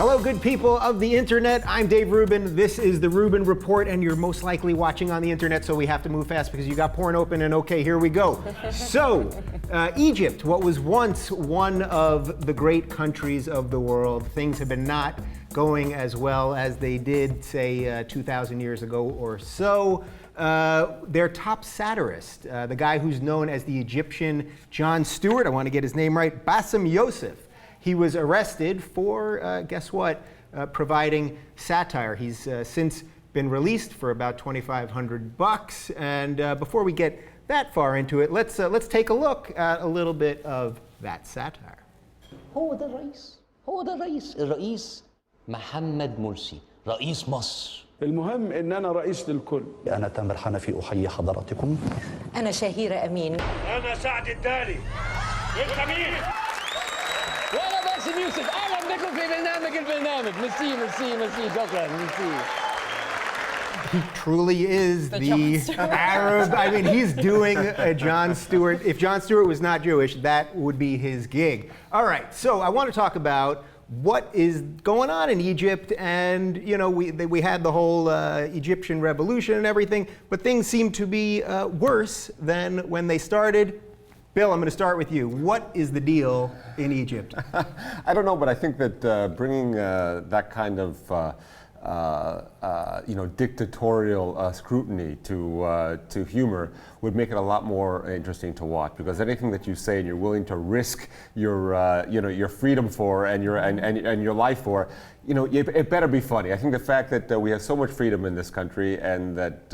Hello, good people of the internet. I'm Dave Rubin. This is the Rubin Report, and you're most likely watching on the internet, so we have to move fast because you got porn open, and okay, here we go. So, Egypt, what was once one of the great countries of the world, things have been not going as well as they did, say, 2,000 years ago or so. Their top satirist, the guy who's known as the Egyptian Jon Stewart, I want to get his name right, Bassem Youssef. He was arrested for, guess what, providing satire. He's since been released for about $2,500. And before we get that far into it, let's take a look at a little bit of that satire. هو ده الرئيس محمد مرسي رئيس مصر. المهم ان انا رئيس للكل. انا تامر حنفي احيي حضراتكم. انا شهيرة امين. انا سعد الدالي. انت مين؟ وانا باسم يوسف. اهلا بكم في البرنامج. ميرسي شكرا ميرسي. He truly is the Arab. I mean, he's doing a Jon Stewart. If Jon Stewart was not Jewish, that would be his gig. All right, so I want to talk about what is going on in Egypt, and you know, we had the whole Egyptian revolution and everything, but things seem to be worse than when they started. Bill, I'm going to start with you. What is the deal in Egypt? I don't know, but I think that bringing that kind of dictatorial scrutiny to humor would make it a lot more interesting to watch, because anything that you say and you're willing to risk your freedom for and your life for, it better be funny. I think the fact that we have so much freedom in this country, and that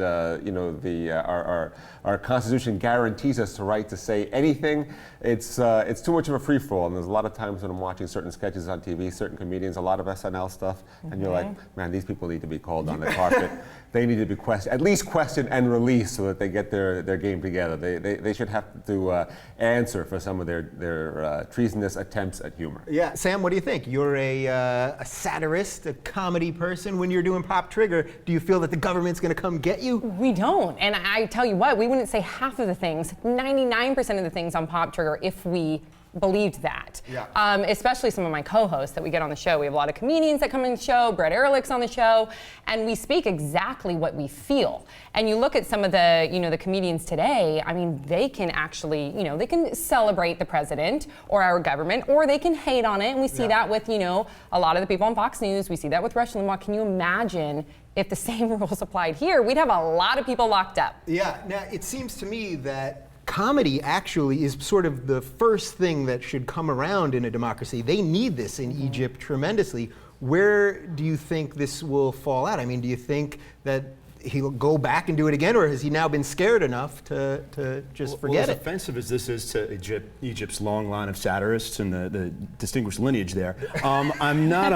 our Constitution guarantees us the right to say anything, it's too much of a free-for-all. And there's a lot of times when I'm watching certain sketches on TV, certain comedians, a lot of SNL stuff, and you're like, man, these people need to be called on the carpet. They need to be at least questioned and released so that they get their game together. They should have to answer for some of their treasonous attempts at humor. Yeah, Sam, what do you think? You're a satirist, a comedy person. When you're doing Pop Trigger, do you feel that the government's going to come get you? We don't, and I tell you what, we wouldn't say half of the things, 99% of the things on Pop Trigger if we believed that. Yeah. Especially some of my co-hosts that we get on the show. We have a lot of comedians that come on the show, Brett Ehrlich's on the show, and we speak exactly what we feel. And you look at some of the, the comedians today, I mean, they can actually, they can celebrate the president or our government, or they can hate on it, and we see that with, a lot of the people on Fox News. We see that with Rush Limbaugh. Can you imagine if the same rules applied here? We'd have a lot of people locked up. Yeah, now it seems to me that comedy actually is sort of the first thing that should come around in a democracy. They need this in Egypt tremendously. Where do you think this will fall out? I mean, do you think that he'll go back and do it again, or has he now been scared enough to just forget it? As offensive as this is to Egypt's long line of satirists and the distinguished lineage there, I'm not...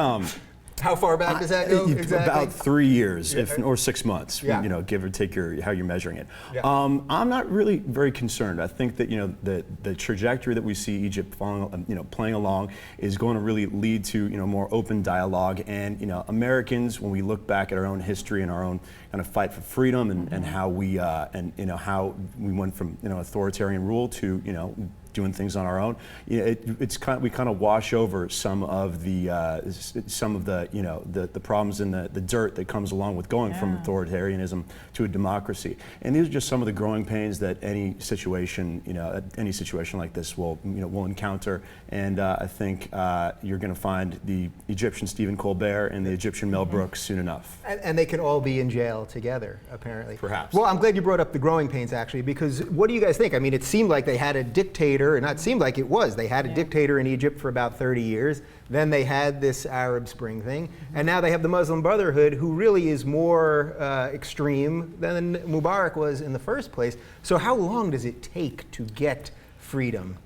How far back does that go? Exactly? About 3 years, or 6 months, Yeah. give or take how you're measuring it. Yeah. I'm not really very concerned. I think that the trajectory that we see Egypt playing along is going to really lead to more open dialogue. And Americans, when we look back at our own history and our own kind of fight for freedom and how we how we went from authoritarian rule to doing things on our own, we kind of wash over some of the the problems and the dirt that comes along with going from authoritarianism to a democracy. And these are just some of the growing pains that any situation like this will encounter. And I think you're going to find the Egyptian Stephen Colbert and the Egyptian Mel Brooks soon enough. And they can all be in jail together, apparently. Perhaps. Well, I'm glad you brought up the growing pains, actually, because what do you guys think? I mean, it seemed like they had a dictator, and not seemed like it was. They had a dictator in Egypt for about 30 years. Then they had this Arab Spring thing. And now they have the Muslim Brotherhood, who really is more extreme than Mubarak was in the first place. So how long does it take to get freedom?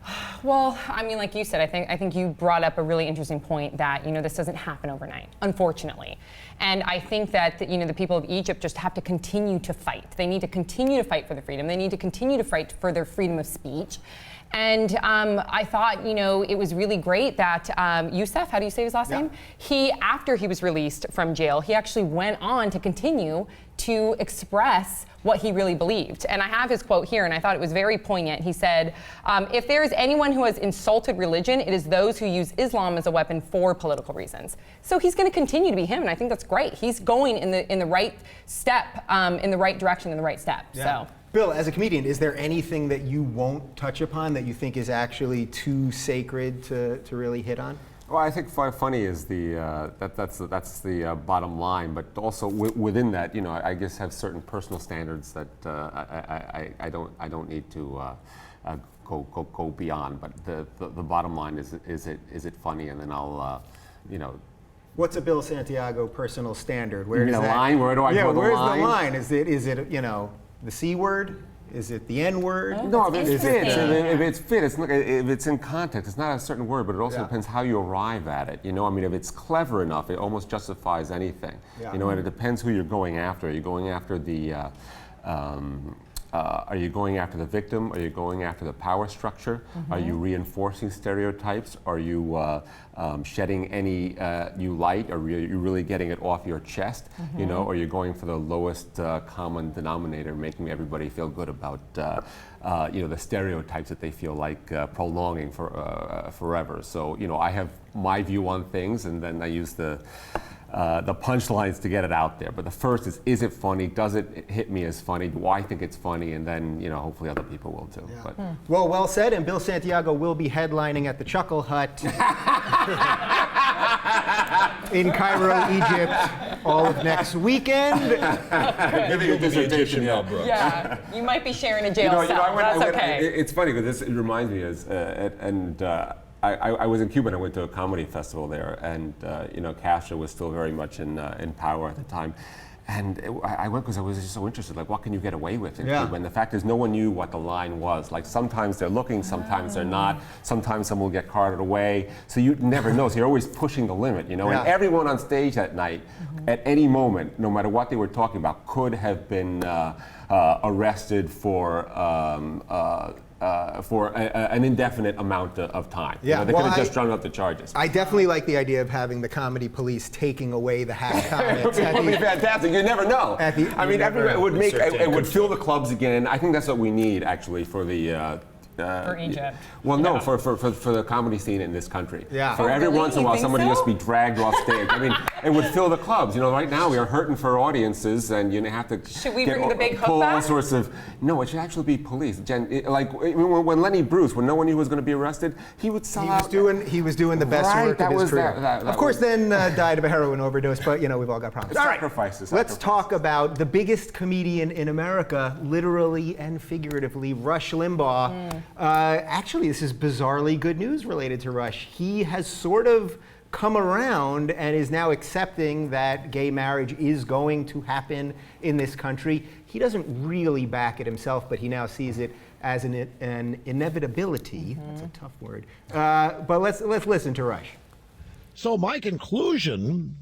Well, I mean, like you said, I think you brought up a really interesting point that this doesn't happen overnight, unfortunately. And I think that the people of Egypt just have to continue to fight. They need to continue to fight for their freedom. They need to continue to fight for their freedom of speech. And I thought, it was really great that Youssef, how do you say his last name? He, after he was released from jail, he actually went on to continue to express what he really believed. And I have his quote here, and I thought it was very poignant. He said, if there is anyone who has insulted religion, it is those who use Islam as a weapon for political reasons. So he's going to continue to be him, and I think that's great. He's going in the right step, in the right direction, in the right step. So. Bill, as a comedian, is there anything that you won't touch upon that you think is actually too sacred to really hit on? Well, I think funny is that's the bottom line, but also within that, I guess have certain personal standards that I don't need to go beyond. But the bottom line is it funny, and then I'll What's a Bill Santiago personal standard? Where is that line? Where do I draw the line? Yeah, where's the line? Is it the C word? Is it the N word? No, if it fits, if it's in context, it's not a certain word, but it also depends how you arrive at it. If it's clever enough, it almost justifies anything. And it depends who you're going after. Are you going after the are you going after the victim? Are you going after the power structure? Are you reinforcing stereotypes? Are you shedding any new light? Are you really getting it off your chest? Are you going for the lowest common denominator, making everybody feel good about the stereotypes that they feel like prolonging for forever? So I have my view on things, and then I use the punchlines to get it out there. But the first is it funny? Does it hit me as funny? Do I think it's funny? And then, hopefully other people will too. Yeah. But. Well said. And Bill Santiago will be headlining at the Chuckle Hut in Cairo, Egypt, all of next weekend. Giving a dissertation, Yeah, you might be sharing a jail cell. That's okay. It's funny because it reminds me I was in Cuba and I went to a comedy festival there, and Castro was still very much in power at the time. And I went because I was just so interested, like, what can you get away with in Cuba? And the fact is, no one knew what the line was. Like, sometimes they're looking, sometimes they're not. Sometimes someone will get carted away. So you never know. So you're always pushing the limit, And everyone on stage that night, at any moment, no matter what they were talking about, could have been arrested for an indefinite amount of time. Yeah, they could have just drawn up the charges. I definitely like the idea of having the comedy police taking away the hack comments. It would be fantastic. You never know. It would fill the clubs again. I think that's what we need actually for the. For Egypt. Well, no, for the comedy scene in this country. Yeah. For every once in a while, somebody just be dragged off stage. It would fill the clubs. Right now we are hurting for audiences, and you have to. Should we bring the big hook pull back? all sorts of. No, it should actually be police. When Lenny Bruce, when no one knew he was going to be arrested, he would sell out. He was doing the best work of his career. Of course, then died of a heroin overdose. But we've all got problems. All right, let's talk about the biggest comedian in America, literally and figuratively, Rush Limbaugh. Actually, this is bizarrely good news related to Rush. He has sort of come around and is now accepting that gay marriage is going to happen in this country. He doesn't really back it himself, but he now sees it as an inevitability. That's a tough word. But let's listen to Rush. So my conclusion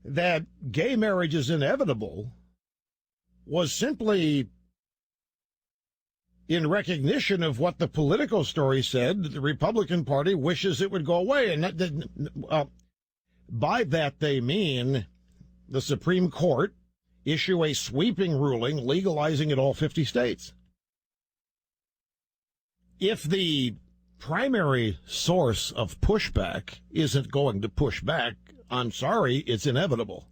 that gay marriage is inevitable was simply in recognition of what the Politico story said, that the Republican Party wishes it would go away. And by that they mean the Supreme Court issue a sweeping ruling legalizing in all 50 states. If the primary source of pushback isn't going to push back, I'm sorry, it's inevitable.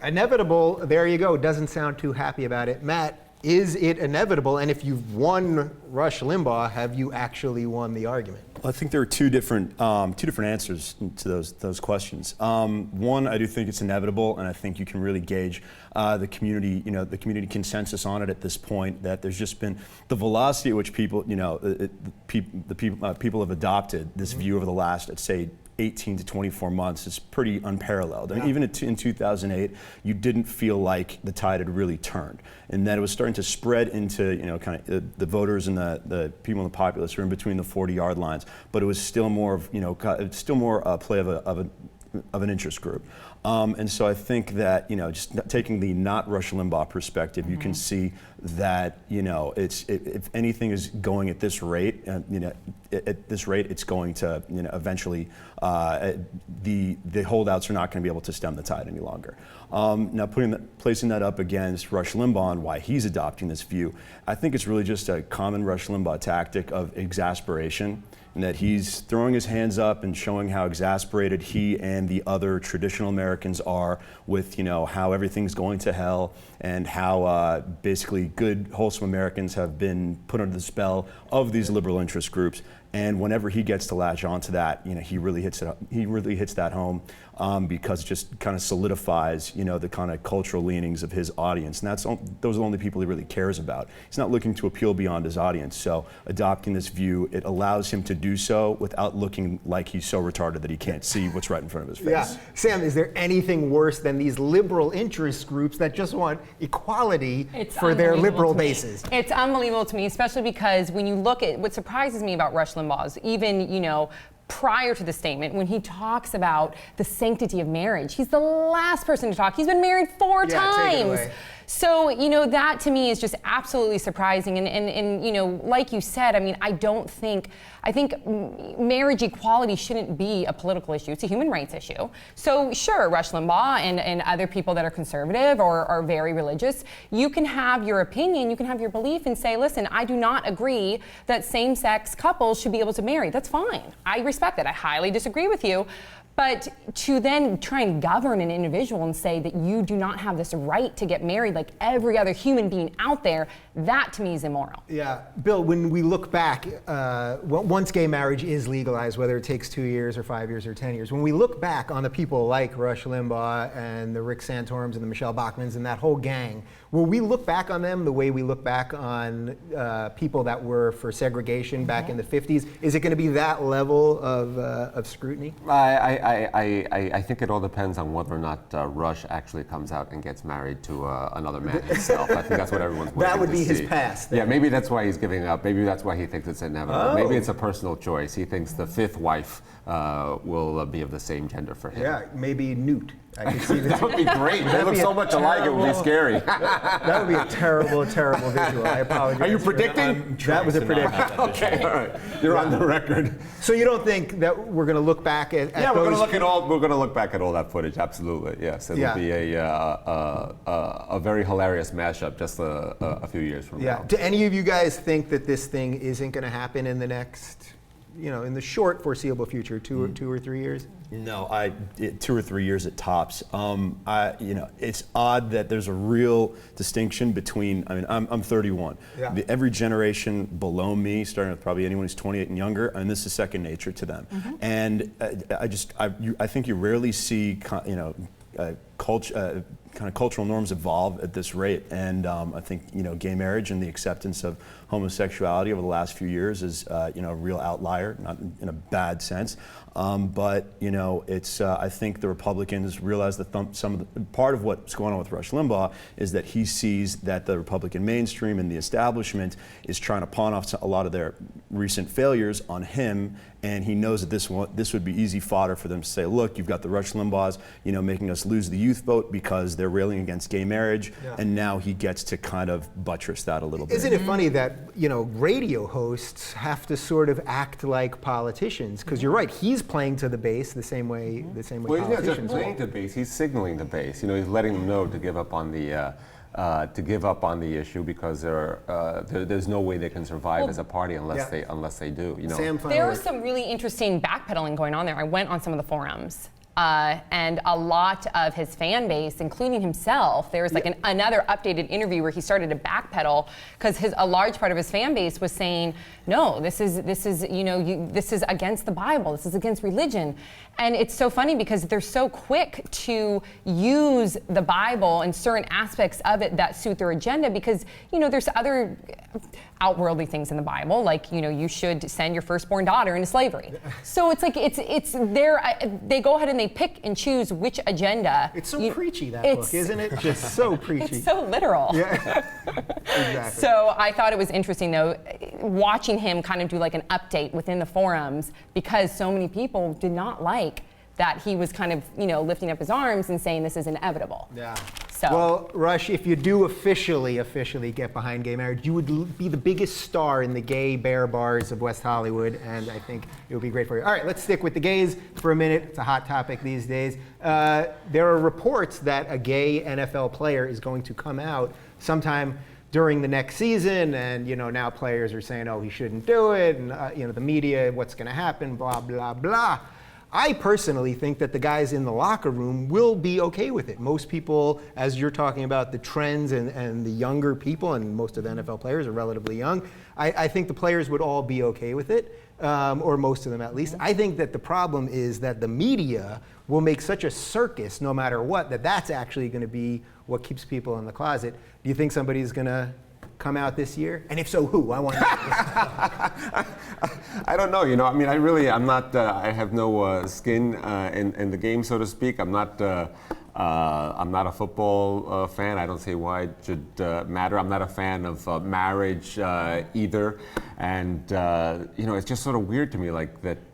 Inevitable, there you go. Doesn't sound too happy about it. Matt, is it inevitable? And if you've won Rush Limbaugh, have you actually won the argument? Well, I think there are two different answers to those questions. One, I do think it's inevitable, and I think you can really gauge the community consensus on it at this point. That there's just been the velocity at which people have adopted this view over the last, let's say, 18 to 24 months is pretty unparalleled. I mean, even in 2008, you didn't feel like the tide had really turned, and that it was starting to spread into kind of the voters and the people in the populace who are in between the 40-yard lines. But it was still more of play of of an interest group. And so I think that, just taking the not Rush Limbaugh perspective, you can see that, if anything is going at this rate, it's going to, eventually, the holdouts are not going to be able to stem the tide any longer. Now, placing that up against Rush Limbaugh and why he's adopting this view, I think it's really just a common Rush Limbaugh tactic of exasperation, and that he's throwing his hands up and showing how exasperated he and the other traditional Americans are with, how everything's going to hell, and how basically good, wholesome Americans have been put under the spell of these liberal interest groups. And whenever he gets to latch onto that, he really hits it. He really hits that home because it just kind of solidifies, the kind of cultural leanings of his audience. And those are the only people he really cares about. He's not looking to appeal beyond his audience. So adopting this view, it allows him to do so without looking like he's so retarded that he can't see what's right in front of his face. Yeah. Sam, is there anything worse than these liberal interest groups that just want equality for their liberal bases? It's unbelievable to me, especially because when you look at what surprises me about Rush Limbaugh's, even, prior to the statement, when he talks about the sanctity of marriage, he's the last person to talk. He's been married 4 times. So, that to me is just absolutely surprising. And like you said, I think marriage equality shouldn't be a political issue. It's a human rights issue. So sure, Rush Limbaugh and other people that are conservative or are very religious, you can have your opinion, you can have your belief and say, listen, I do not agree that same-sex couples should be able to marry. That's fine. I respect that. I highly disagree with you. But to then try and govern an individual and say that you do not have this right to get married like every other human being out there, that to me is immoral. Yeah. Bill, when we look back, once gay marriage is legalized, whether it takes 2 years or 5 years or 10 years, when we look back on the people like Rush Limbaugh and the Rick Santorums and the Michelle Bachmans and that whole gang, will we look back on them the way we look back on people that were for segregation back in the 50s? Is it going to be that level of scrutiny? I think it all depends on whether or not Rush actually comes out and gets married to another man himself. I think that's what everyone's waiting to see. That would be his past. Yeah, maybe that's why he's giving up. Maybe that's why he thinks it's inevitable. Maybe it's a personal choice. He thinks the 5th wife will be of the same gender for him. Yeah, maybe Newt. I could see that would be great. They look so much alike, it would be scary. That would be a terrible, terrible visual. I apologize. Are you predicting? That was a prediction. Okay, all right. You're on the record. So you don't think that we're going to look back at yeah, we're going to look at all. We're going to look back at all that footage. Absolutely, yes. It'll be a very hilarious mashup just a few years from now. Do any of you guys think that this thing isn't going to happen in the next, in the short foreseeable future, two or 3 years? No, 2 or 3 years at tops. It's odd that there's a real distinction between. I'm 31. Yeah. Every generation below me, starting with probably anyone who's 28 and younger, and this is second nature to them. Mm-hmm. And I think you rarely see kind of cultural norms evolve at this rate, and I think gay marriage and the acceptance of homosexuality over the last few years is a real outlier, not in a bad sense, but it's I think the Republicans realize that part of what's going on with Rush Limbaugh is that he sees that the Republican mainstream and the establishment is trying to pawn off a lot of their recent failures on him, and he knows that this would be easy fodder for them to say, look, you've got the Rush Limbaughs, making us lose the youth vote because they're railing against gay marriage, and now he gets to kind of buttress that a little bit. Isn't it funny that radio hosts have to sort of act like politicians? Because you're right, he's playing to the base the same way Well, he's politicians not just playing to the base; he's signaling the base. He's letting them know to give up on the issue because there's no way they can survive as a party unless they do. There was some really interesting backpedaling going on there. I went on some of the forums. And a lot of his fan base, including himself, there was like another updated interview where he started to backpedal because a large part of his fan base was saying, no, this is against the Bible, this is against religion. And it's so funny because they're so quick to use the Bible and certain aspects of it that suit their agenda because, there's other outworldly things in the Bible, like, you should send your firstborn daughter into slavery. So it's like, it's there, they go ahead and they pick and choose which agenda. It's so preachy, that book, isn't it? Just so preachy. It's so literal. Yeah, exactly. So I thought it was interesting, though, watching him kind of do like an update within the forums because so many people did not like that he was kind of, lifting up his arms and saying this is inevitable. Yeah. So. Well, Rush, if you do officially get behind gay marriage, you would be the biggest star in the gay bear bars of West Hollywood, and I think it would be great for you. All right, let's stick with the gays for a minute. It's a hot topic these days. There are reports that a gay NFL player is going to come out sometime during the next season, and now players are saying, oh, he shouldn't do it, and the media, what's going to happen, blah, blah, blah. I personally think that the guys in the locker room will be okay with it. Most people, as you're talking about the trends and the younger people, and most of the NFL players are relatively young, I think the players would all be okay with it, or most of them at least. I think that the problem is that the media will make such a circus, no matter what, that's actually going to be what keeps people in the closet. Do you think somebody's going to come out this year? And if so, who? I want to know. I don't know. I'm not. I have no skin in the game, so to speak. I'm not a football fan. I don't see why it should matter. I'm not a fan of marriage either, and it's just sort of weird to me, like that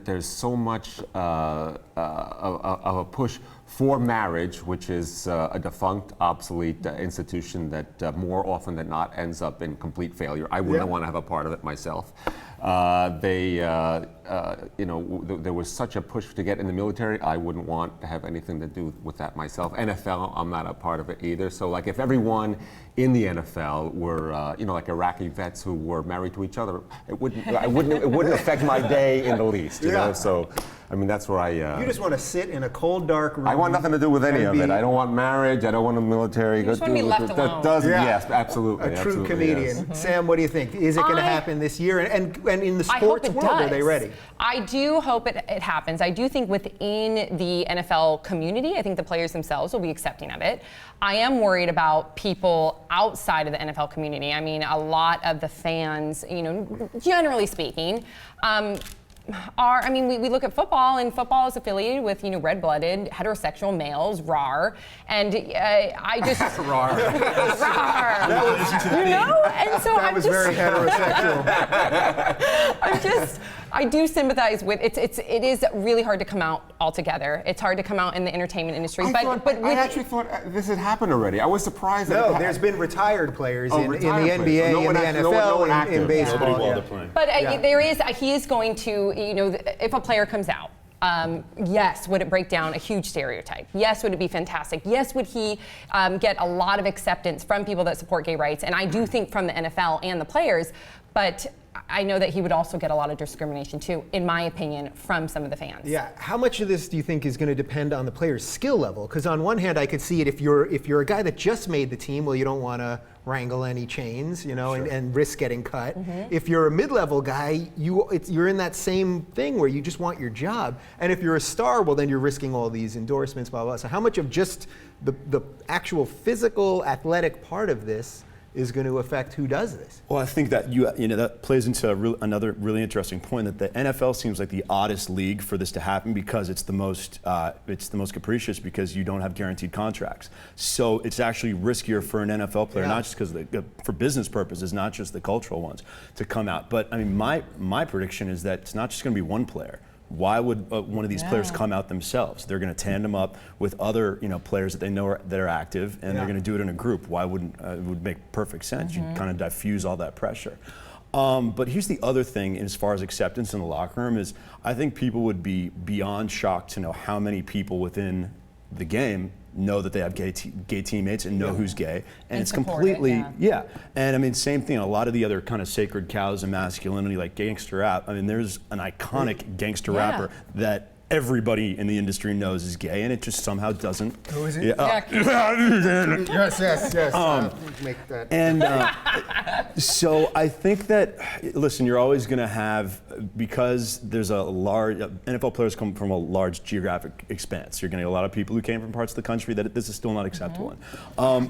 there's so much of a push for marriage, which is a defunct, obsolete institution that more often than not ends up in complete failure. I wouldn't want to have a part of it myself. There was such a push to get in the military. I wouldn't want to have anything to do with that myself. NFL, I'm not a part of it either. So, like, if everyone in the NFL were, like Iraqi vets who were married to each other, it wouldn't affect my day in the least. You know? So, that's where I. You just want to sit in a cold, dark room. I want nothing to do with any of it. I don't want marriage. I don't want a military. You just want to be left alone. Yes, absolutely. A true comedian. Yes. Mm-hmm. Sam, what do you think? Is it going to happen this year? And in the sports world, are they ready? I do hope it happens. I do think within the NFL community, I think the players themselves will be accepting of it. I am worried about people outside of the NFL community. A lot of the fans, generally speaking, we look at football, and football is affiliated with, red-blooded, heterosexual males, rar, and I just... rar. Rar. And so that was very heterosexual. I do sympathize with it. It is really hard to come out altogether. It's hard to come out in the entertainment industry. I actually thought this had happened already. I was surprised. No, there's been retired players in the NBA, in the NFL, in baseball. But he is going to, if a player comes out, yes, would it break down a huge stereotype? Yes, would it be fantastic? Yes, would he get a lot of acceptance from people that support gay rights? And I do think from the NFL and the players, but I know that he would also get a lot of discrimination too, in my opinion, from some of the fans. Yeah, how much of this do you think is going to depend on the player's skill level? Because on one hand, I could see it if you're a guy that just made the team, well, you don't want to wrangle any chains, sure. and risk getting cut. Mm-hmm. If you're a mid-level guy, you're in that same thing where you just want your job. And if you're a star, well, then you're risking all these endorsements, blah, blah. So how much of just the actual physical, athletic part of this is going to affect who does this? Well, I think that that plays into another really interesting point, that the NFL seems like the oddest league for this to happen because it's the most capricious, because you don't have guaranteed contracts. So it's actually riskier for an NFL player, not just because for business purposes, not just the cultural ones, to come out. But my prediction is that it's not just going to be one player. Why would one of these players come out themselves? They're going to tandem up with other players that they know that are active, and they're going to do it in a group. Why wouldn't it would make perfect sense? Mm-hmm. You kind of diffuse all that pressure. But here's the other thing as far as acceptance in the locker room is, I think people would be beyond shocked to know how many people within the game know that they have gay teammates and know who's gay, and it's completely and same thing. A lot of the other kind of sacred cows of masculinity, like gangster rap. There's an iconic gangster rapper that everybody in the industry knows is gay, and it just somehow doesn't. Who is it? Yes. Make that. And so I think that, listen, you're always going to have, because there's a large, NFL players come from a large geographic expanse. You're going to get a lot of people who came from parts of the country that this is still not acceptable in. I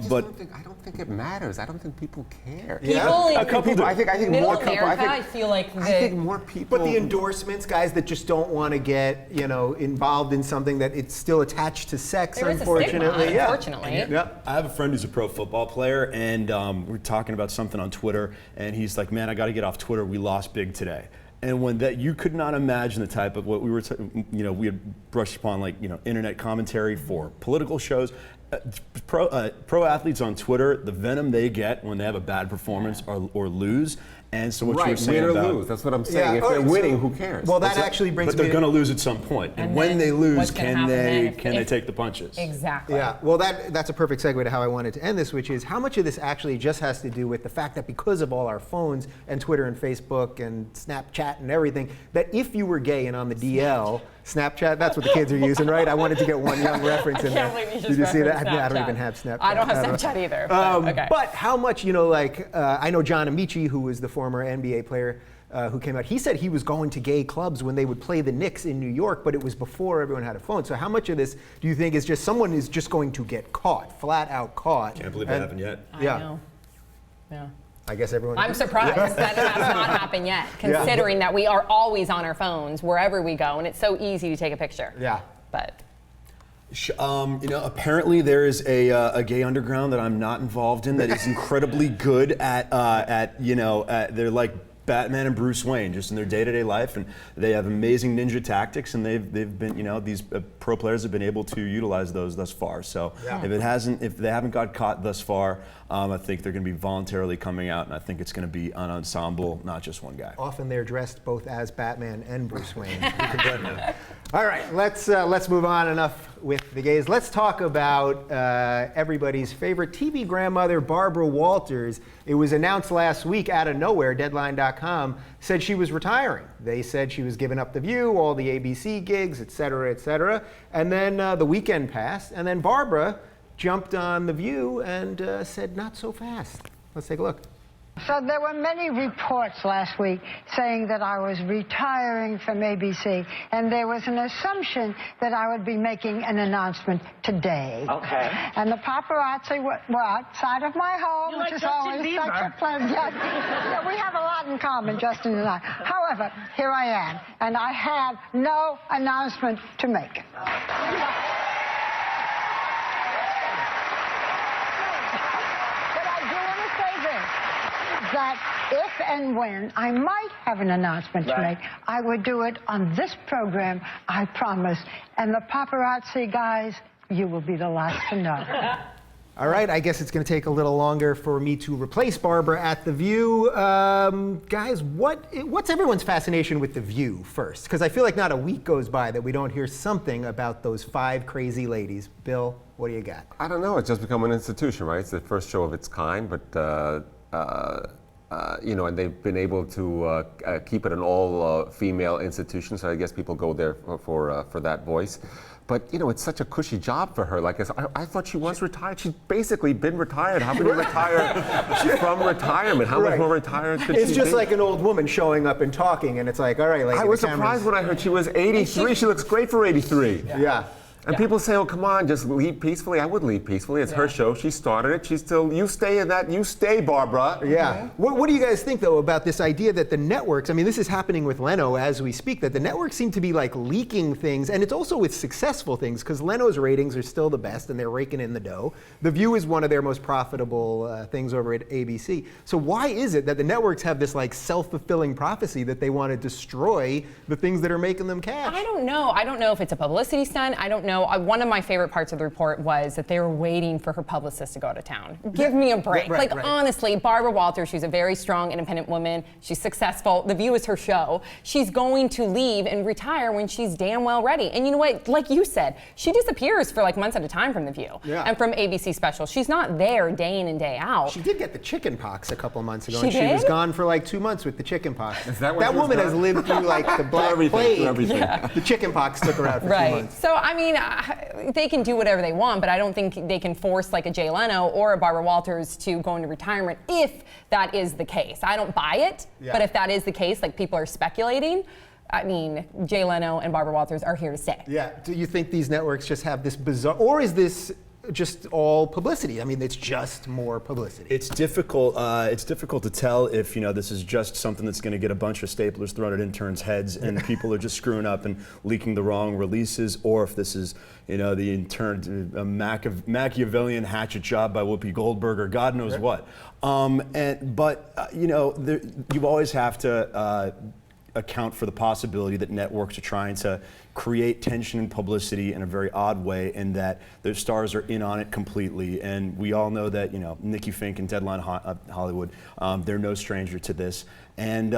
don't think it matters. I don't think people care. A couple do. I think more people. I feel like I think more people. But the endorsements, guys that just don't want to get involved in something that it's still attached to sex, there unfortunately. Is a stigma, unfortunately. I have a friend who's a pro football player, and we're talking about something on Twitter, and he's like, "Man, I got to get off Twitter. We lost big today." And when that, you could not imagine the type of what we were, we had brushed upon, like, internet commentary for political shows. Pro athletes on Twitter, the venom they get when they have a bad performance or lose. And so what you were saying win or about, lose, that's what I'm saying. If they're winning, who cares? Well, that actually brings but they're going to lose at some point. And when they lose, can they take the punches? Exactly. Yeah. Well, that's a perfect segue to how I wanted to end this, which is how much of this actually just has to do with the fact that because of all our phones and Twitter and Facebook and Snapchat and everything, that if you were gay and on the DL, Snapchat, that's what the kids are using, right? I wanted to get one young reference in there. Did you see that? I don't even have Snapchat. I don't have Snapchat either. Okay. But how much, I know John Amici, who was the former NBA player who came out, he said he was going to gay clubs when they would play the Knicks in New York, but it was before everyone had a phone. So how much of this do you think is just someone is just going to get caught, flat out caught? Can't believe it happened yet. I know. Yeah. I guess everyone. I'm surprised that has not happened yet, considering that we are always on our phones wherever we go, and it's so easy to take a picture. Yeah. But. Apparently there is a gay underground that I'm not involved in that is incredibly good at they're like Batman and Bruce Wayne just in their day-to-day life, and they have amazing ninja tactics, and they've been, these pro players have been able to utilize those thus far. So if they haven't got caught thus far, I think they're going to be voluntarily coming out, and I think it's going to be an ensemble, not just one guy. Often they're dressed both as Batman and Bruce Wayne. All right, let's move on. Enough with the gays. Let's talk about everybody's favorite TV grandmother, Barbara Walters. It was announced last week out of nowhere. Deadline.com said she was retiring. They said she was giving up The View, all the ABC gigs, et cetera, et cetera. And then the weekend passed, and then Barbara jumped on The View and said, not so fast. Let's take a look. So there were many reports last week saying that I was retiring from ABC, and there was an assumption that I would be making an announcement today. Okay. And the paparazzi were outside of my home, which is always such a pleasure. Yes. Yeah, we have a lot in common, Justin and I. However, here I am, and I have no announcement to make. That if and when I might have an announcement to make, I would do it on this program, I promise. And the paparazzi guys, you will be the last to know. All right, I guess it's going to take a little longer for me to replace Barbara at The View. Guys, what's everyone's fascination with The View first? Because I feel like not a week goes by that we don't hear something about those 5 crazy ladies. Bill, what do you got? I don't know. It's just become an institution, right? It's the first show of its kind, but and they've been able to keep it an all-female institution. So I guess people go there for that voice. But it's such a cushy job for her. Like I thought she was retired. She's basically been retired. How can you retire from retirement? How much more retired could she be? It's just like an old woman showing up and talking, and it's like, all right, lady. I was surprised when I heard she was 83. She looks great for 83. Yeah. And people say, oh, come on, just leave peacefully. I would leave peacefully. It's her show. She started it. She's still, you stay in that. You stay, Barbara. Yeah. What do you guys think, though, about this idea that the networks, I mean, this is happening with Leno as we speak, that the networks seem to be like leaking things, and it's also with successful things, because Leno's ratings are still the best, and they're raking in the dough. The View is one of their most profitable things over at ABC. So why is it that the networks have this like self-fulfilling prophecy that they want to destroy the things that are making them cash? I don't know. I don't know if it's a publicity stunt. I don't know. One of my favorite parts of the report was that they were waiting for her publicist to go out of town. Give me a break. Right. Honestly, Barbara Walters, she's a very strong, independent woman. She's successful. The View is her show. She's going to leave and retire when she's damn well ready. And you know what? Like you said, she disappears for like months at a time from The View and from ABC specials. She's not there day in and day out. She did get the chicken pox a couple months ago. She and did? She was gone for like 2 months with the chicken pox. Is that what that woman has lived through like the Black Plague. Yeah. The chicken pox took her out for 2 months. So, I mean, they can do whatever they want, but I don't think they can force like a Jay Leno or a Barbara Walters to go into retirement if that is the case. I don't buy it, but if that is the case, like people are speculating, I mean, Jay Leno and Barbara Walters are here to stay. Yeah. Do you think these networks just have this bizarre, or is this just all publicity? I mean, it's just more publicity. It's difficult. It's difficult to tell if this is just something that's going to get a bunch of staplers thrown at interns' heads and people are just screwing up and leaking the wrong releases, or if this is the intern a Machiavellian hatchet job by Whoopi Goldberg or God knows what. You always have to. account for the possibility that networks are trying to create tension and publicity in a very odd way, and that their stars are in on it completely. And we all know that, you know, Nikki Fink and Deadline Hollywood, they're no stranger to this. And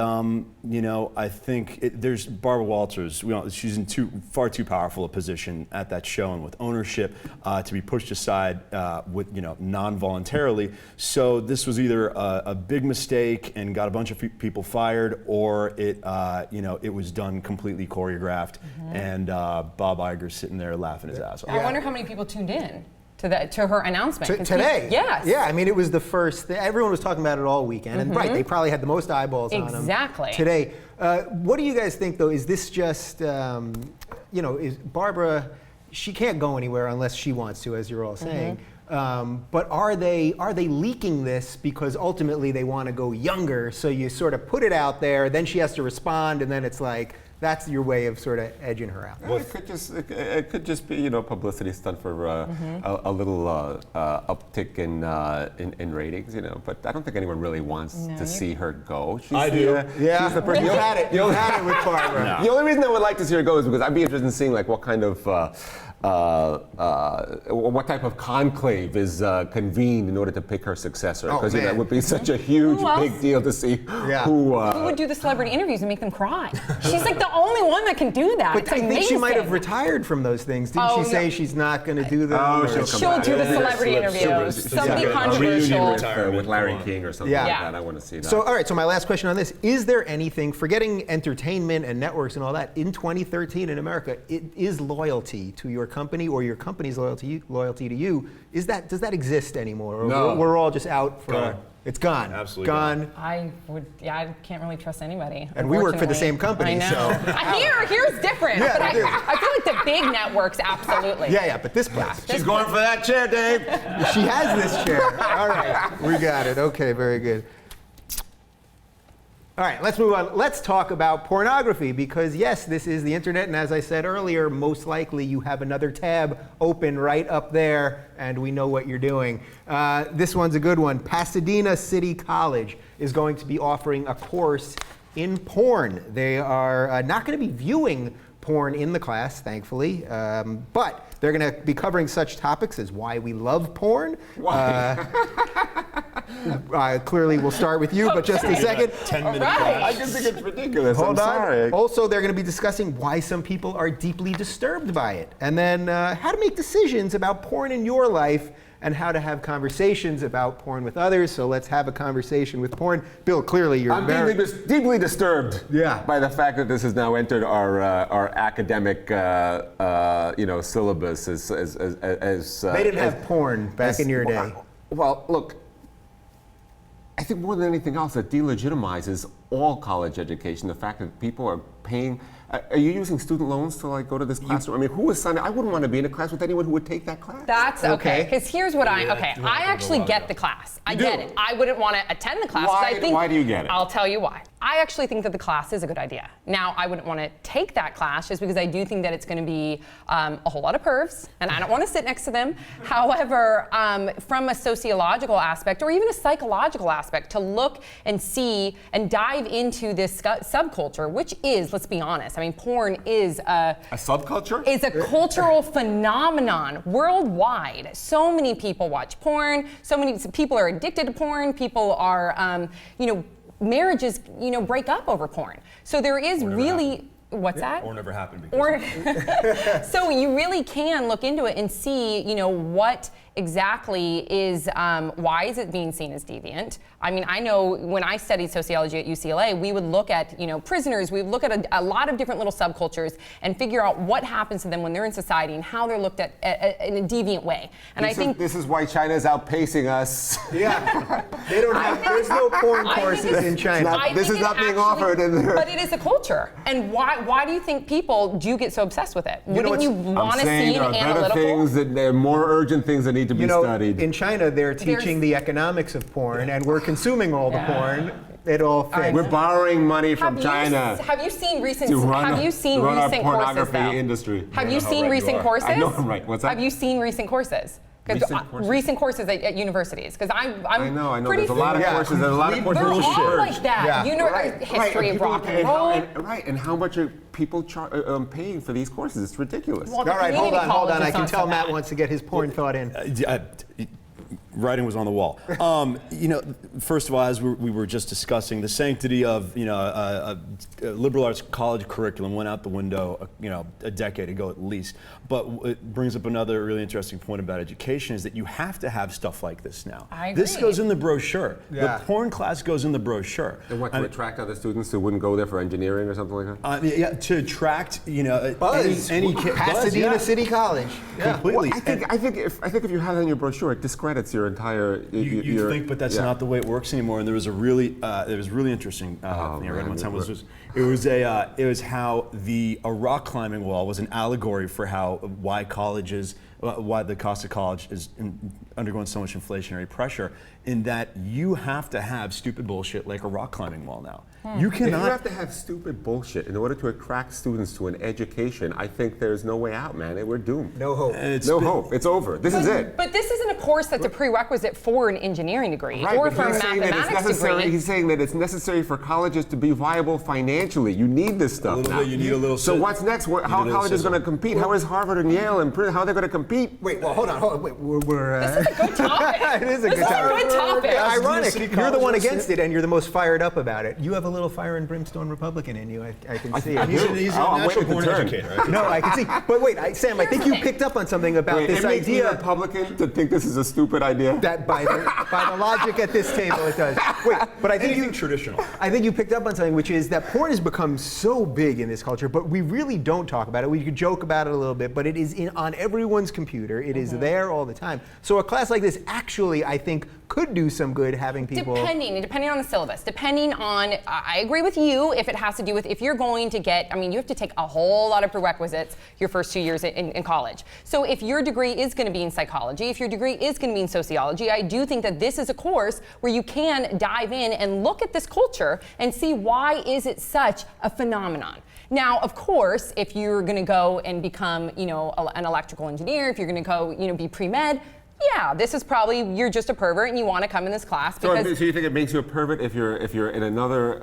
you know, I think there's Barbara Walters. She's in far too powerful a position at that show and with ownership to be pushed aside with, you know, non-voluntarily. So this was either a big mistake and got a bunch of people fired, or it you know, it was done completely choreographed, and Bob Iger's sitting there laughing his ass off. I wonder how many people tuned in to her announcement. Today? Yes. Yeah, I mean, it was the first, everyone was talking about it all weekend, and right, they probably had the most eyeballs on them. Exactly. Today. What do you guys think, though? Is this just, you know, is Barbara, she can't go anywhere unless she wants to, as you're all saying. But are they leaking this because ultimately they want to go younger, so you sort of put it out there, then she has to respond, and then it's like, that's your way of sort of edging her out. Well, it could just be, you know, publicity stunt for a little uptick in ratings, you know. But I don't think anyone really wants to see her go. I do. Yeah, she's the person. You've had it with Barbara. No. The only reason I would like to see her go is because I'd be interested in seeing like what kind of what type of conclave is convened in order to pick her successor, because you know, it would be such a huge, big deal to see who would do the celebrity interviews and make them cry. She's like the only one that can do that. But It's I think she amazing. might have retired from those things. Didn't she say she's not going to do them? Oh, she'll do the celebrity interviews. Somebody controversial. with Larry King or something like that. I want to see that. So, all right, so my last question on this, is there anything, forgetting entertainment and networks and all that, in 2013 in America, is loyalty to your company or your company's loyalty to you, does that exist anymore? Or No. we're all just out for it's gone. Absolutely gone. I can't really trust anybody. And we work for the same company, I know. so. Here's different. Yeah, but I feel like the big networks, absolutely. Yeah, but this place. She's going for that chair, Dave. She has this chair. All right, we got it. Okay, very good. All right, let's move on. Let's talk about pornography, because yes, this is the internet, and as I said earlier, most likely you have another tab open right up there, and we know what you're doing. This one's a good one. Pasadena City College is going to be offering a course in porn. They are not going to be viewing porn in the class, thankfully, but they're going to be covering such topics as why we love porn. Clearly, we'll start with you, but just a second. 10-minute I just think it's ridiculous. Hold I'm on. sorry. Also, they're going to be discussing why some people are deeply disturbed by it, and then how to make decisions about porn in your life, and how to have conversations about porn with others. So let's have a conversation with porn. Bill, clearly you're deeply disturbed by the fact that this has now entered our academic syllabus as they didn't have porn back in your day. Well, look, I think more than anything else, it delegitimizes all college education. The fact that people are paying. Are you using student loans to like go to this classroom? I mean, who is signing? I wouldn't want to be in a class with anyone who would take that class. That's okay. Because here's what I actually get the class. I get it. I wouldn't want to attend the class. Why do you get it? I'll tell you why. I actually think that the class is a good idea. Now, I wouldn't want to take that class just because I do think that it's going to be a whole lot of pervs, and I don't want to sit next to them. However, from a sociological aspect or even a psychological aspect, to look and see and dive into this subculture, which is, let's be honest, I mean, porn is a subculture? It's a cultural phenomenon worldwide. So many people watch porn. So many people are addicted to porn. People are, marriages, break up over porn. So there is really. What's that? Or never happened. So you really can look into it and see, what exactly is, why is it being seen as deviant? I mean, I know when I studied sociology at UCLA, we would look at, prisoners, we would look at a lot of different little subcultures and figure out what happens to them when they're in society and how they're looked at in a deviant way. And I think this is why China is outpacing us. Yeah, they don't have. There's no porn courses in China. This is not being offered in there. But it is a culture. And why do you think people do get so obsessed with it? Wouldn't you want to see an analytical? There are more urgent things that need to be studied. In China, they're teaching the economics of porn, and we're consuming all the porn. It all fits. We're borrowing money from China. Have you seen recent? Run our courses? pornography industry. Have you seen recent courses? I know, right? What's that? Have you seen recent courses? Recent courses at universities, because I'm I know. pretty There's a lot of courses. There's a lot of courses. They're that all are like that. History of rock and roll. And how much are people paying for these courses? It's ridiculous. Well, All right, hold on. I can not tell so Matt bad. wants to get his porn thought in. Writing was on the wall. First of all, as we were just discussing, the sanctity of a liberal arts college curriculum went out the window, a decade ago at least. But it brings up another really interesting point about education is that you have to have stuff like this now. I agree. This goes in the brochure. Yeah. The porn class goes in the brochure. And what, to attract other students who wouldn't go there for engineering or something like that? To attract, Buzz. any kid. Pasadena City College. Yeah. Completely. Well, I think if you have that in your brochure, it discredits your entire. You think, but that's not the way it works anymore. And there was a really interesting thing I read one time. It was how a rock climbing wall was an allegory for why the cost of college is undergoing so much inflationary pressure, in that you have to have stupid bullshit like a rock climbing wall now. You If you cannot. have to have stupid bullshit in order to attract students to an education, I think there's no way out, man. We're doomed. No hope. No hope. It's over. This is it. But this isn't a course that's a prerequisite for an engineering degree Right, or but for a he's saying that it's mathematics necessary. degree. He's saying that it's necessary for colleges to be viable finaneally. You need this stuff now. You need a little. So what's next? How are colleges going to compete? How is Harvard and Yale and how are they going to compete? Wait, well, hold on. Wait, we're This is a good topic. it is a This good is a topic. good topic. Ironic. City You're the one College, against it, and you're the most fired up about it. You have a little fire and brimstone Republican in you. I can see it. He's a I'm natural waiting to born turn. educator. Right? No, I can see. But wait, Sam, I think you picked up on something about Wait, this it makes me idea. a Republican to think this is a stupid idea. That by the logic at this table, it does. Wait, but I think Anything traditional. I think you picked up on something, which is that porn has become so big in this culture, but we really don't talk about it. We could joke about it a little bit, but it is on everyone's computer. It is there all the time. So a class like this actually, I think, could do some good having people. Depending on the syllabus, depending on, I agree with you if it has to do with, if you're going to get, you have to take a whole lot of prerequisites your first 2 years in college. So if your degree is going to be in psychology, if your degree is going to be in sociology, I do think that this is a course where you can dive in and look at this culture and see why is it such a phenomenon. Now, of course, if you're going to go and become, an electrical engineer, if you're going to go, be pre-med, yeah, this is probably, you're just a pervert and you want to come in this class because... So you think it makes you a pervert if you're in another,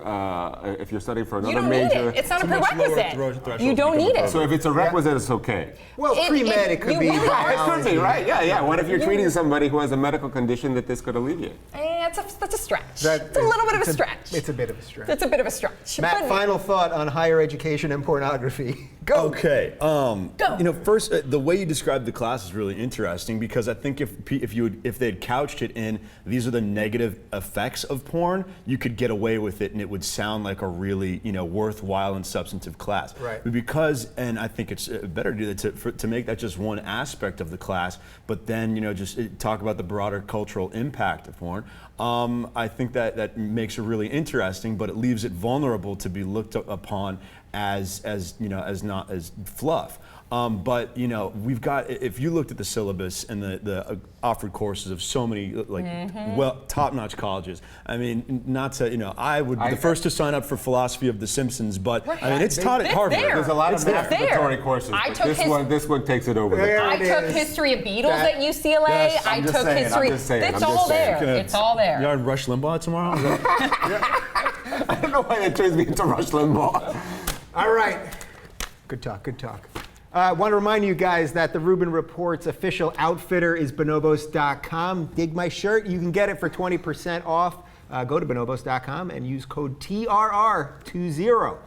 if you're studying for another you don't major? need it. It's not a prerequisite. You to don't become need a it. So if it's a requisite, it's okay. Well, pre-med, it could be. you are. It could be, right? Yeah. What if you're treating somebody who has a medical condition that this could alleviate? That's a stretch. It's a little bit of a stretch. It's a bit of a stretch. It's a bit of a stretch. Matt, But- final thought on higher education and pornography. Go. Okay. Go. First, the way you described the class is really interesting because I think if they'd couched it in these are the negative effects of porn, you could get away with it and it would sound like a really worthwhile and substantive class. Right. But because, and I think it's better to do that to make that just one aspect of the class, but then just talk about the broader cultural impact of porn. I think that makes it really interesting, but it leaves it vulnerable to be looked upon as not as fluff. But we've got, if you looked at the syllabus and the offered courses of so many top-notch colleges, not to, I would be the first to sign up for philosophy of The Simpsons, but it's taught at Harvard. There's a lot of masturbatory courses, but this one takes it over. I took history of Beatles at UCLA. I took history. It's all there. It's all there. You're on Rush Limbaugh tomorrow? I don't know why that turns me into Rush Limbaugh. All right. Good talk. I want to remind you guys that the Rubin Report's official outfitter is bonobos.com. Dig my shirt. You can get it for 20% off. Go to bonobos.com and use code TRR20.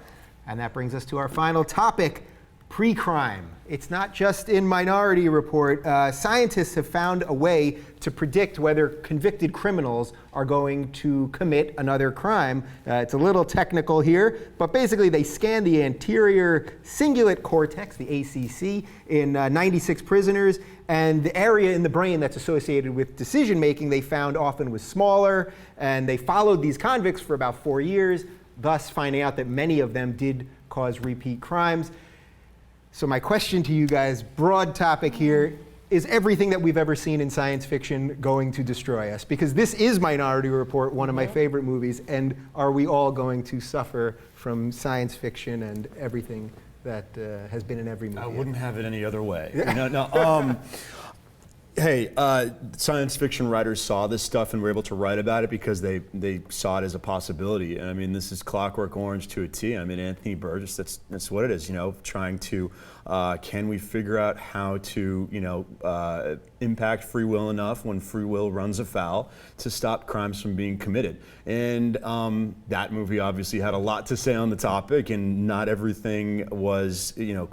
And that brings us to our final topic, pre-crime. It's not just in Minority Report. Scientists have found a way to predict whether convicted criminals are going to commit another crime. It's a little technical here, but basically they scanned the anterior cingulate cortex, the ACC, in 96 prisoners, and the area in the brain that's associated with decision making they found often was smaller, and they followed these convicts for about 4 years, thus finding out that many of them did cause repeat crimes. So my question to you guys, broad topic here, is everything that we've ever seen in science fiction going to destroy us? Because this is Minority Report, one of my favorite movies, and are we all going to suffer from science fiction and everything that has been in every movie? I wouldn't have it any other way. Hey, science fiction writers saw this stuff and were able to write about it because they saw it as a possibility. And I mean, this is Clockwork Orange to a T. I mean, Anthony Burgess, that's what it is, you know, trying to, can we figure out how to, you know, impact free will enough when free will runs afoul to stop crimes from being committed. And that movie obviously had a lot to say on the topic, and not everything was, you know,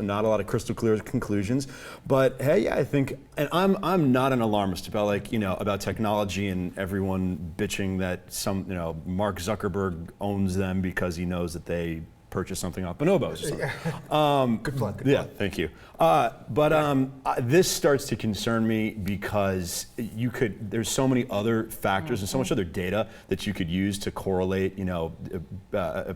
not a lot of crystal clear conclusions. But hey, yeah, I think, and I'm not an alarmist about, like, you know, about technology and everyone bitching that some, you know, Mark Zuckerberg owns them because he knows that they purchase something off bonobos or something. Good plug. Yeah, thank you. This starts to concern me because there's so many other factors and so much other data that you could use to correlate, you know,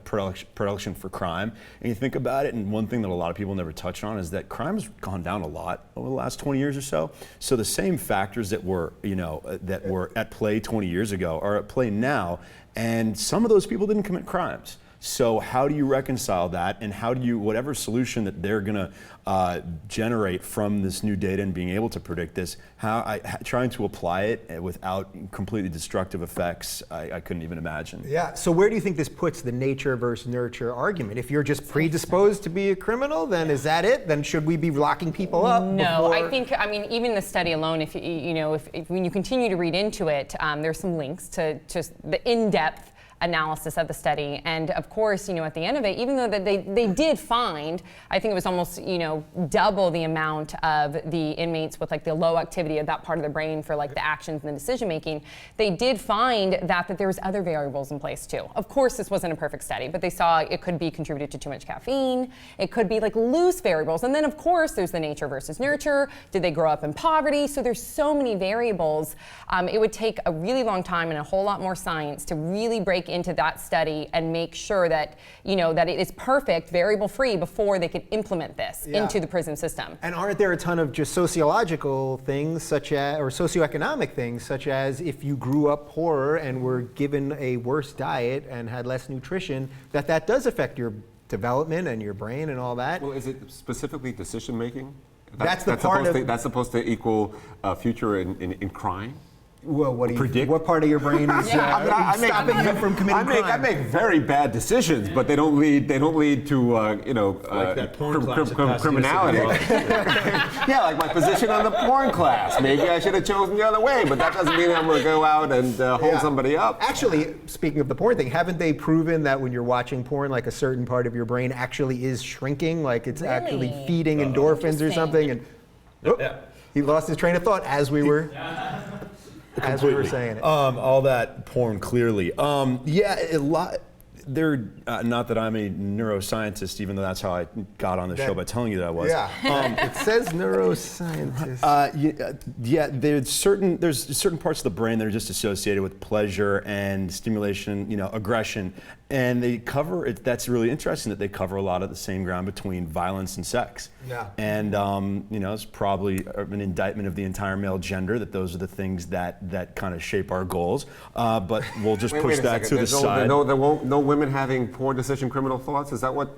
predilection for crime. And you think about it, and one thing that a lot of people never touch on is that crime has gone down a lot over the last 20 years or so. So the same factors that were, you know, that were at play 20 years ago are at play now, and some of those people didn't commit crimes. So how do you reconcile that, and how do you, whatever solution that they're going to generate from this new data and being able to predict this, trying to apply it without completely destructive effects, I couldn't even imagine. Yeah, so where do you think this puts the nature versus nurture argument? If you're just predisposed to be a criminal, then is that it? Then should we be locking people up? No, I think, I mean, even the study alone, if you know, if when you continue to read into it, there's some links to just the in-depth analysis of the study. And of course, you know, at the end of it, even though that they did find, I think it was almost, you know, double the amount of the inmates with like the low activity of that part of the brain for like the actions and the decision making, they did find that there was other variables in place too. Of course, this wasn't a perfect study, but they saw it could be contributed to too much caffeine. It could be like loose variables. And then of course, there's the nature versus nurture. Did they grow up in poverty? So there's so many variables. It would take a really long time and a whole lot more science to really break into that study and make sure that, you know, that it is perfect, variable free before they could implement this into the prison system. And aren't there a ton of just sociological things such as, or socioeconomic things such as if you grew up poorer and were given a worse diet and had less nutrition, that does affect your development and your brain and all that? Well, is it specifically decision making? That's supposed to equal future in crime? Well, what part of your brain is stopping you from committing crime? I make very bad decisions, but they don't lead to you know, like that porn class criminality. Yeah, like my position on the porn class. Maybe I should have chosen the other way, but that doesn't mean I'm going to go out and hold somebody up. Actually, speaking of the porn thing, haven't they proven that when you're watching porn, like a certain part of your brain actually is shrinking, like it's actually feeding endorphins or something? And he lost his train of thought as we were. As we were saying it. All that porn, clearly. Yeah, a lot. Not that I'm a neuroscientist, even though that's how I got on the show by telling you that I was. Yeah, it says neuroscientist. There's certain parts of the brain that are just associated with pleasure and stimulation, you know, aggression, and they cover it. That's really interesting that they cover a lot of the same ground between violence and sex. Yeah. And you know, it's probably an indictment of the entire male gender that those are the things that kind of shape our goals. But we'll just push that to the side. No women having poor decision criminal thoughts? Is that what?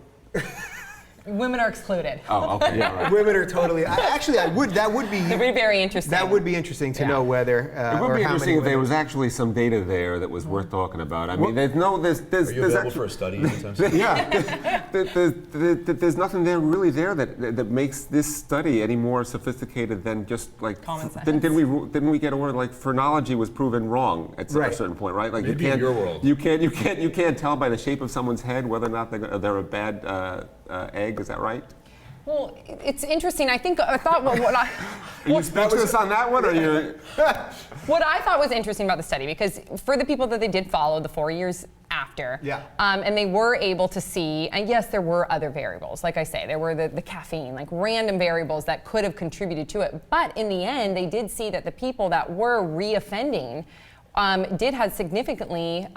Women are excluded. Oh, okay. Yeah, right. Women are totally. That would be. It would be very interesting. That would be interesting to know whether. It would be interesting if there was actually some data there that was worth talking about. I mean, there's Are you available for a study anytime soon? Yeah. There's nothing there really there that makes this study any more sophisticated than just like. Common sense. Didn't we get a word like phrenology was proven wrong at a certain point, right? Like Maybe in your world. You can't tell by the shape of someone's head whether or not they're a bad egg. Is that right? Well, it's interesting. I thought Are you speechless on that one, or you? What I thought was interesting about the study, because for the people that they did follow the 4 years after, and they were able to see, and yes, there were other variables. Like I say, there were the caffeine, like random variables that could have contributed to it. But in the end, they did see that the people that were reoffending did have significantly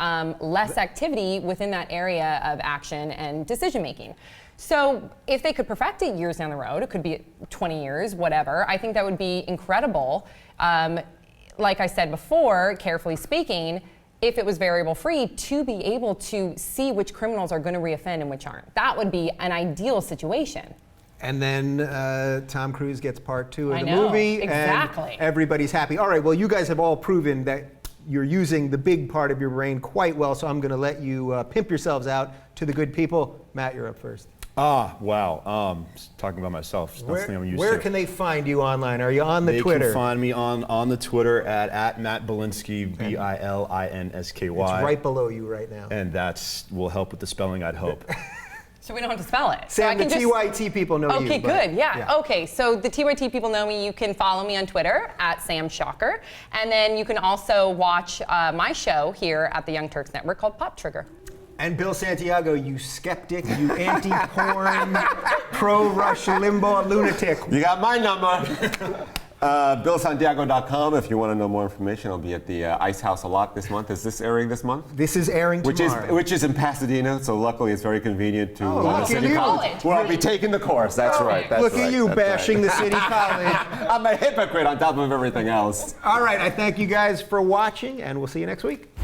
less activity within that area of action and decision making. So if they could perfect it years down the road, it could be 20 years, whatever, I think that would be incredible. Like I said before, carefully speaking, if it was variable free, to be able to see which criminals are going to reoffend and which aren't. That would be an ideal situation. And then Tom Cruise gets part 2 of I the know, movie. exactly. And everybody's happy. All right, well, you guys have all proven that you're using the big part of your brain quite well, so I'm going to let you pimp yourselves out to the good people. Matt, you're up first. Wow. Talking about myself. Where can they find you online? Are you on the Twitter? They can find me on the Twitter at Matt Bilinsky, Bilinsky. It's right below you right now. And that will help with the spelling, I'd hope. So we don't have to spell it. Sam, so the TYT people know you. Okay, good. Yeah. Okay, so the TYT people know me. You can follow me on Twitter at Sam Schacher. And then you can also watch my show here at the Young Turks Network called Pop Trigger. And Bill Santiago, you skeptic, you anti-porn, pro-Rush Limbaugh lunatic. You got my number. BillSantiago.com if you want to know more information. I'll be at the Ice House a lot this month. Is this airing this month? This is airing tomorrow. Which is in Pasadena, so luckily it's very convenient to look City at you. College, where I'll be taking the course. That's right. That's look right, at you that's bashing right. the City College. I'm a hypocrite on top of everything else. All right, I thank you guys for watching, and we'll see you next week.